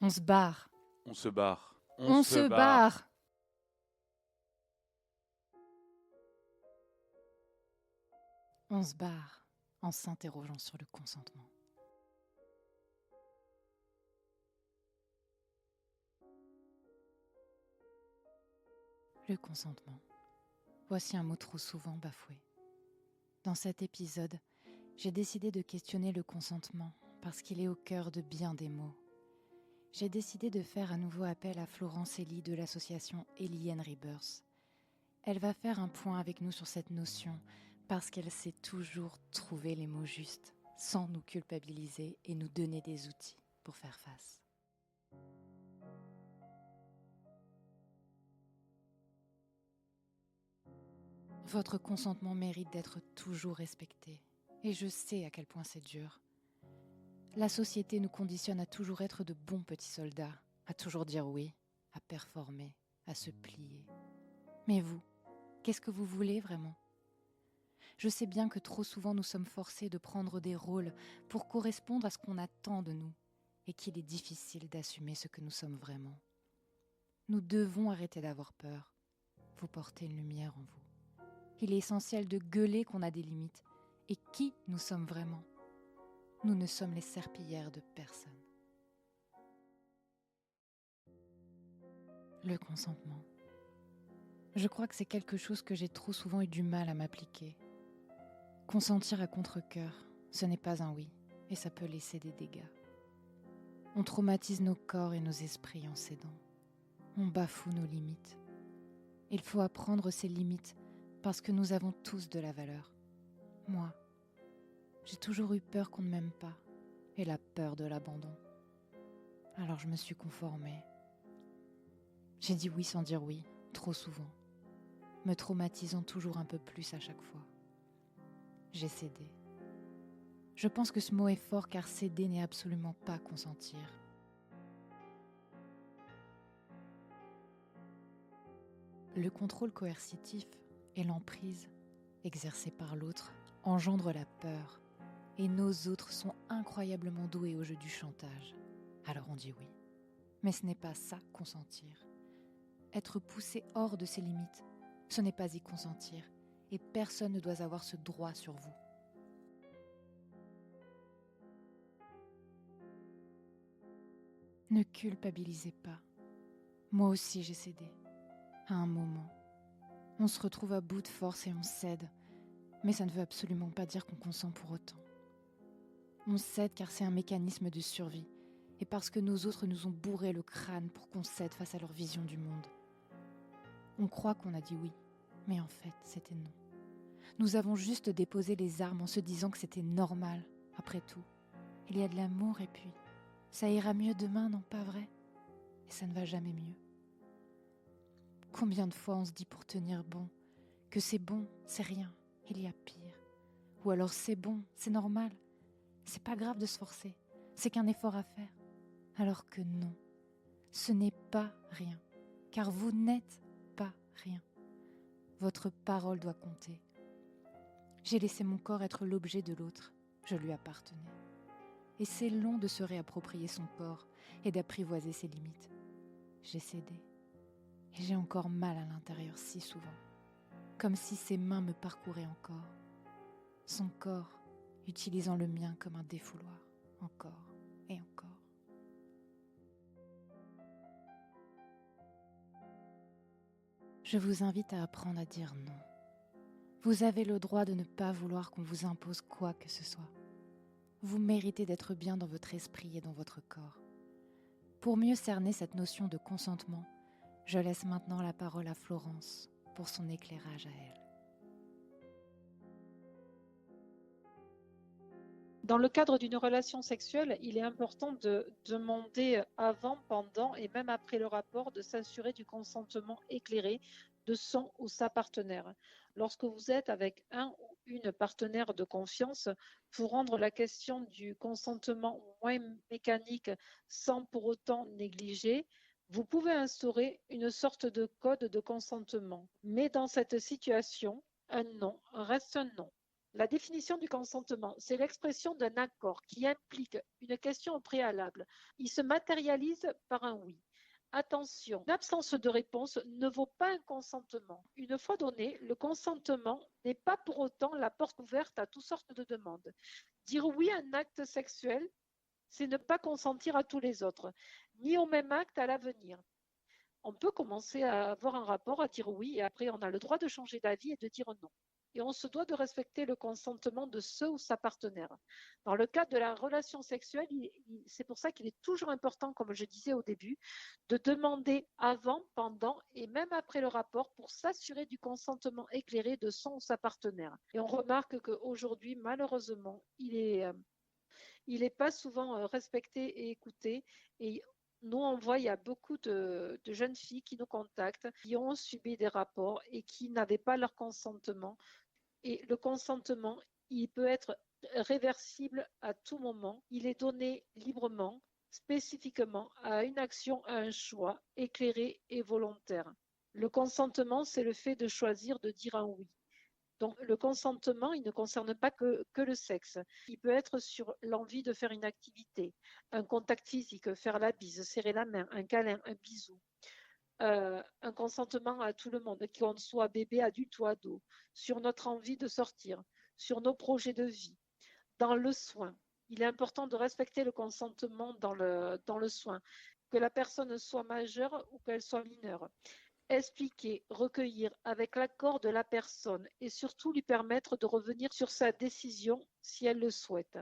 On se barre. On se barre. On se barre. On se barre en s'interrogeant sur le consentement. Le consentement. Voici un mot trop souvent bafoué. Dans cet épisode, j'ai décidé de questionner le consentement parce qu'il est au cœur de bien des mots. J'ai décidé de faire à nouveau appel à Florence Elie de l'association Elian Rebirth. Elle va faire un point avec nous sur cette notion parce qu'elle sait toujours trouver les mots justes sans nous culpabiliser et nous donner des outils pour faire face. Votre consentement mérite d'être toujours respecté et je sais à quel point c'est dur. La société nous conditionne à toujours être de bons petits soldats, à toujours dire oui, à performer, à se plier. Mais vous, qu'est-ce que vous voulez vraiment ? Je sais bien que trop souvent nous sommes forcés de prendre des rôles pour correspondre à ce qu'on attend de nous et qu'il est difficile d'assumer ce que nous sommes vraiment. Nous devons arrêter d'avoir peur. Vous portez une lumière en vous. Il est essentiel de gueuler qu'on a des limites et qui nous sommes vraiment. Nous ne sommes les serpillères de personne. Le consentement. Je crois que c'est quelque chose que j'ai trop souvent eu du mal à m'appliquer. Consentir à contre-cœur, ce n'est pas un oui, et ça peut laisser des dégâts. On traumatise nos corps et nos esprits en cédant. On bafoue nos limites. Il faut apprendre ces limites parce que nous avons tous de la valeur. Moi, j'ai toujours eu peur qu'on ne m'aime pas et la peur de l'abandon. Alors je me suis conformée. J'ai dit oui sans dire oui, trop souvent, me traumatisant toujours un peu plus à chaque fois. J'ai cédé. Je pense que ce mot est fort car céder n'est absolument pas consentir. Le contrôle coercitif et l'emprise exercée par l'autre engendrent la peur et nos autres sont incroyablement doués au jeu du chantage. Alors on dit oui. Mais ce n'est pas ça consentir. Être poussé hors de ses limites, ce n'est pas y consentir et personne ne doit avoir ce droit sur vous. Ne culpabilisez pas. Moi aussi j'ai cédé. À un moment, on se retrouve à bout de force et on cède. Mais ça ne veut absolument pas dire qu'on consent pour autant. On cède car c'est un mécanisme de survie et parce que nos autres nous ont bourré le crâne pour qu'on cède face à leur vision du monde. On croit qu'on a dit oui, mais en fait c'était non. Nous avons juste déposé les armes en se disant que c'était normal. Après tout, il y a de l'amour et puis ça ira mieux demain, non pas vrai ? Et ça ne va jamais mieux. Combien de fois on se dit pour tenir bon que c'est bon, c'est rien, il y a pire. Ou alors c'est bon, c'est normal, c'est pas grave de se forcer, c'est qu'un effort à faire. Alors que non, ce n'est pas rien, car vous n'êtes pas rien. Votre parole doit compter. J'ai laissé mon corps être l'objet de l'autre, je lui appartenais. Et c'est long de se réapproprier son corps et d'apprivoiser ses limites. J'ai cédé. Et j'ai encore mal à l'intérieur si souvent, comme si ses mains me parcouraient encore. Son corps, utilisant le mien comme un défouloir, encore et encore. Je vous invite à apprendre à dire non. Vous avez le droit de ne pas vouloir qu'on vous impose quoi que ce soit. Vous méritez d'être bien dans votre esprit et dans votre corps. Pour mieux cerner cette notion de consentement, je laisse maintenant la parole à Florence pour son éclairage à elle. Dans le cadre d'une relation sexuelle, il est important de demander avant, pendant et même après le rapport de s'assurer du consentement éclairé de son ou sa partenaire. Lorsque vous êtes avec un ou une partenaire de confiance, pour rendre la question du consentement moins mécanique sans pour autant négliger, vous pouvez instaurer une sorte de code de consentement. Mais dans cette situation, un non reste un non. La définition du consentement, c'est l'expression d'un accord qui implique une question au préalable. Il se matérialise par un oui. Attention, l'absence de réponse ne vaut pas un consentement. Une fois donné, le consentement n'est pas pour autant la porte ouverte à toutes sortes de demandes. Dire oui à un acte sexuel, c'est ne pas consentir à tous les autres, ni au même acte à l'avenir. On peut commencer à avoir un rapport, à dire oui, et après on a le droit de changer d'avis et de dire non. Et on se doit de respecter le consentement de ce ou sa partenaire. Dans le cadre de la relation sexuelle, c'est pour ça qu'il est toujours important, comme je disais au début, de demander avant, pendant et même après le rapport pour s'assurer du consentement éclairé de son ou sa partenaire. Et on remarque qu'aujourd'hui, malheureusement, il n'est pas souvent respecté et écouté. Et nous, on voit, il y a beaucoup de jeunes filles qui nous contactent, qui ont subi des rapports et qui n'avaient pas leur consentement. Et le consentement, il peut être réversible à tout moment. Il est donné librement, spécifiquement à une action, à un choix éclairé et volontaire. Le consentement, c'est le fait de choisir de dire un oui. Donc, le consentement, il ne concerne pas que le sexe. Il peut être sur l'envie de faire une activité, un contact physique, faire la bise, serrer la main, un câlin, un bisou. Un consentement à tout le monde, qu'on soit bébé, adulte ou ado, sur notre envie de sortir, sur nos projets de vie, dans le soin. Il est important de respecter le consentement dans le soin, que la personne soit majeure ou qu'elle soit mineure. Expliquer, recueillir avec l'accord de la personne et surtout lui permettre de revenir sur sa décision si elle le souhaite.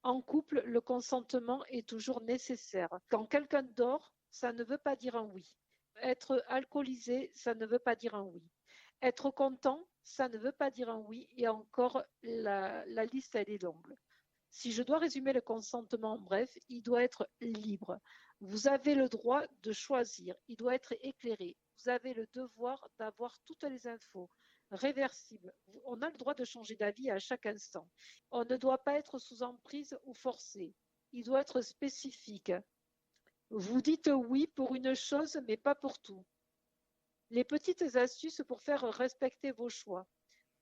En couple, le consentement est toujours nécessaire. Quand quelqu'un dort, ça ne veut pas dire un oui. Être alcoolisé, ça ne veut pas dire un oui. Être content, ça ne veut pas dire un oui. Et encore, la liste, elle est longue. Si je dois résumer le consentement en bref, il doit être libre. Vous avez le droit de choisir. Il doit être éclairé. Vous avez le devoir d'avoir toutes les infos. Réversible. On a le droit de changer d'avis à chaque instant. On ne doit pas être sous emprise ou forcé. Il doit être spécifique. Vous dites oui pour une chose, mais pas pour tout. Les petites astuces pour faire respecter vos choix.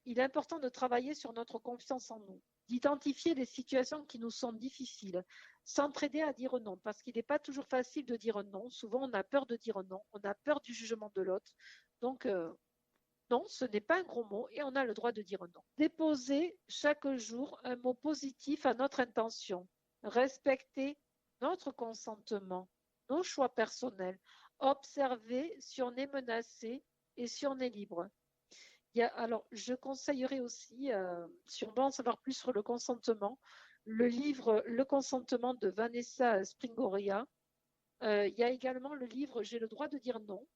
Il est important de travailler sur notre confiance en nous, d'identifier les situations qui nous sont difficiles, s'entraider à dire non, parce qu'il n'est pas toujours facile de dire non. Souvent, on a peur de dire non, on a peur du jugement de l'autre. Donc, non, ce n'est pas un gros mot et on a le droit de dire non. Déposer chaque jour un mot positif à notre intention. Respecter notre consentement, nos choix personnels. Observer si on est menacé et si on est libre. Alors, je conseillerais aussi, si on veut en savoir plus sur le consentement, le livre Le consentement de Vanessa Springoria. Il y a également le livre J'ai le droit de dire non.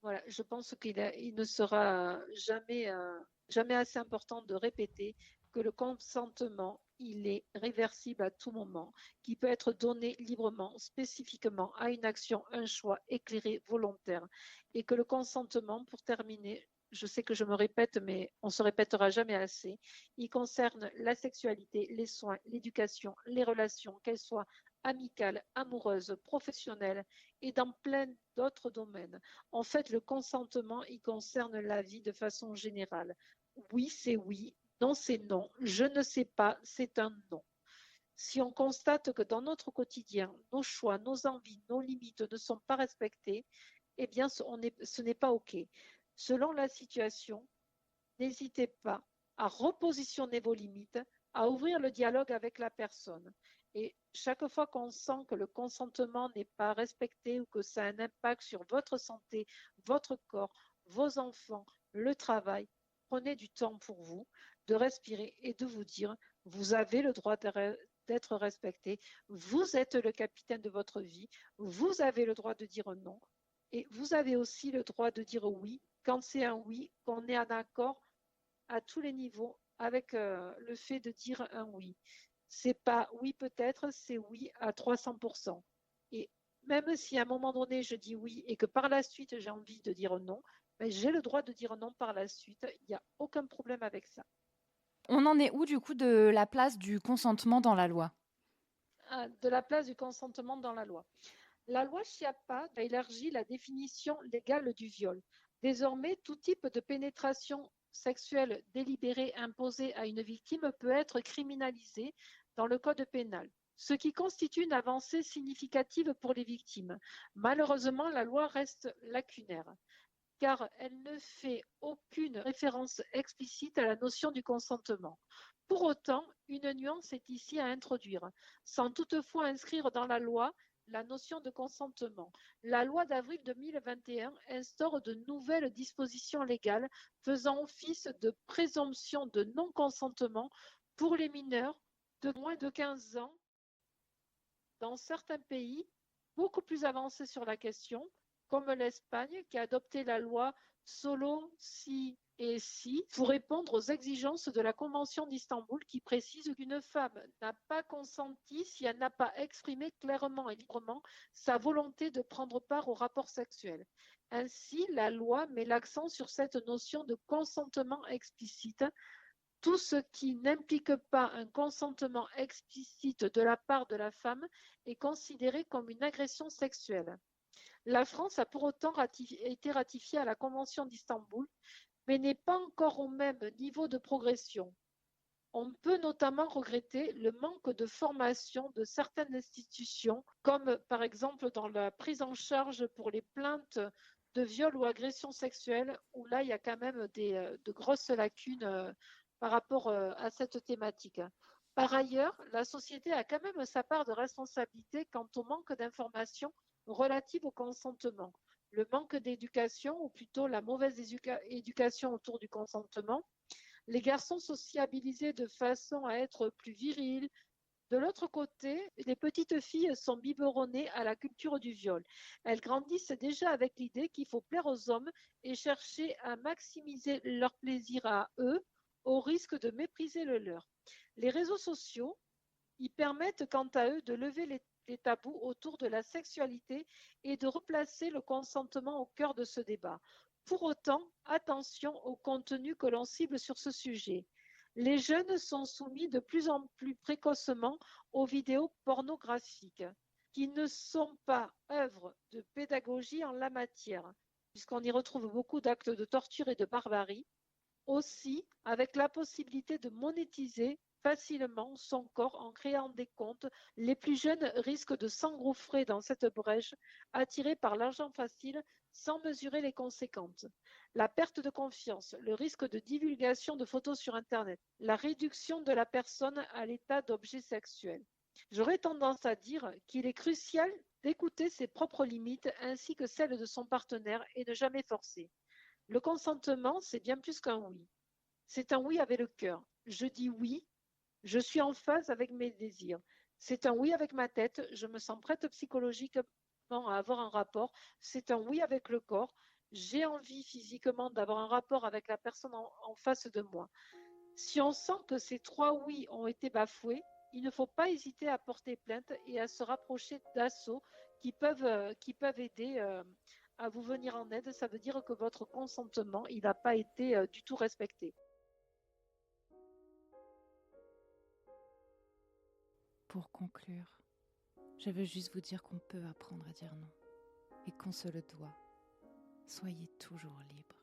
Voilà, je pense qu'il ne sera jamais assez important de répéter que le consentement, il est réversible à tout moment, qui peut être donné librement, spécifiquement à une action, un choix éclairé, volontaire, et que le consentement, pour terminer, je sais que je me répète, mais on se répétera jamais assez, il concerne la sexualité, les soins, l'éducation, les relations, qu'elles soient amicales, amoureuses, professionnelles et dans plein d'autres domaines. En fait, le consentement, il concerne la vie de façon générale. Oui, c'est oui. Non, c'est non. Je ne sais pas, c'est un non. Si on constate que dans notre quotidien, nos choix, nos envies, nos limites ne sont pas respectées, eh bien, ce n'est pas OK. Selon la situation, n'hésitez pas à repositionner vos limites, à ouvrir le dialogue avec la personne. Et chaque fois qu'on sent que le consentement n'est pas respecté ou que ça a un impact sur votre santé, votre corps, vos enfants, le travail, prenez du temps pour vous, de respirer et de vous dire, vous avez le droit d'être respecté, vous êtes le capitaine de votre vie, vous avez le droit de dire non et vous avez aussi le droit de dire oui quand c'est un oui, qu'on est en accord à tous les niveaux avec le fait de dire un oui. C'est pas oui peut-être, c'est oui à 300%. Et même si à un moment donné je dis oui et que par la suite j'ai envie de dire non, ben, j'ai le droit de dire non par la suite. Il n'y a aucun problème avec ça. On en est où du coup de la place du consentement dans la loi? De la place du consentement dans la loi. La loi Chiappa a élargi la définition légale du viol. Désormais, tout type de pénétration sexuelle délibérée imposée à une victime peut être criminalisée dans le code pénal, ce qui constitue une avancée significative pour les victimes. Malheureusement, la loi reste lacunaire, car elle ne fait aucune référence explicite à la notion du consentement. Pour autant, une nuance est ici à introduire, sans toutefois inscrire dans la loi la notion de consentement. La loi d'avril 2021 instaure de nouvelles dispositions légales faisant office de présomption de non-consentement pour les mineurs de moins de 15 ans dans certains pays beaucoup plus avancés sur la question, comme l'Espagne qui a adopté la loi Solo Si et Si pour répondre aux exigences de la Convention d'Istanbul qui précise qu'une femme n'a pas consenti si elle n'a pas exprimé clairement et librement sa volonté de prendre part au rapport sexuel. Ainsi, la loi met l'accent sur cette notion de consentement explicite. Tout ce qui n'implique pas un consentement explicite de la part de la femme est considéré comme une agression sexuelle. La France a pour autant été ratifiée à la Convention d'Istanbul, mais n'est pas encore au même niveau de progression. On peut notamment regretter le manque de formation de certaines institutions, comme par exemple dans la prise en charge pour les plaintes de viol ou agression sexuelle, où là, il y a quand même de grosses lacunes par rapport à cette thématique. Par ailleurs, la société a quand même sa part de responsabilité quant au manque d'informations relatives au consentement. Le manque d'éducation, ou plutôt la mauvaise éducation autour du consentement, les garçons sociabilisés de façon à être plus virils. De l'autre côté, les petites filles sont biberonnées à la culture du viol. Elles grandissent déjà avec l'idée qu'il faut plaire aux hommes et chercher à maximiser leur plaisir à eux au risque de mépriser le leur. Les réseaux sociaux y permettent quant à eux de lever les tabous autour de la sexualité et de replacer le consentement au cœur de ce débat. Pour autant, attention au contenu que l'on cible sur ce sujet. Les jeunes sont soumis de plus en plus précocement aux vidéos pornographiques, qui ne sont pas œuvres de pédagogie en la matière, puisqu'on y retrouve beaucoup d'actes de torture et de barbarie, aussi avec la possibilité de monétiser facilement son corps en créant des comptes. Les plus jeunes risquent de s'engouffrer dans cette brèche, attirés par l'argent facile sans mesurer les conséquences. La perte de confiance, le risque de divulgation de photos sur Internet, la réduction de la personne à l'état d'objet sexuel. J'aurais tendance à dire qu'il est crucial d'écouter ses propres limites ainsi que celles de son partenaire et ne jamais forcer. Le consentement, c'est bien plus qu'un oui. C'est un oui avec le cœur. Je dis oui, je suis en phase avec mes désirs. C'est un oui avec ma tête, je me sens prête psychologiquement à avoir un rapport. C'est un oui avec le corps. J'ai envie physiquement d'avoir un rapport avec la personne en face de moi. Si on sent que ces trois oui ont été bafoués, il ne faut pas hésiter à porter plainte et à se rapprocher d'assauts qui peuvent aider à vous venir en aide. Ça veut dire que votre consentement, il n'a pas été du tout respecté. Pour conclure, je veux juste vous dire qu'on peut apprendre à dire non et qu'on se le doit. Soyez toujours libre.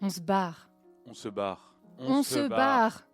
On se barre. On se barre. On se barre.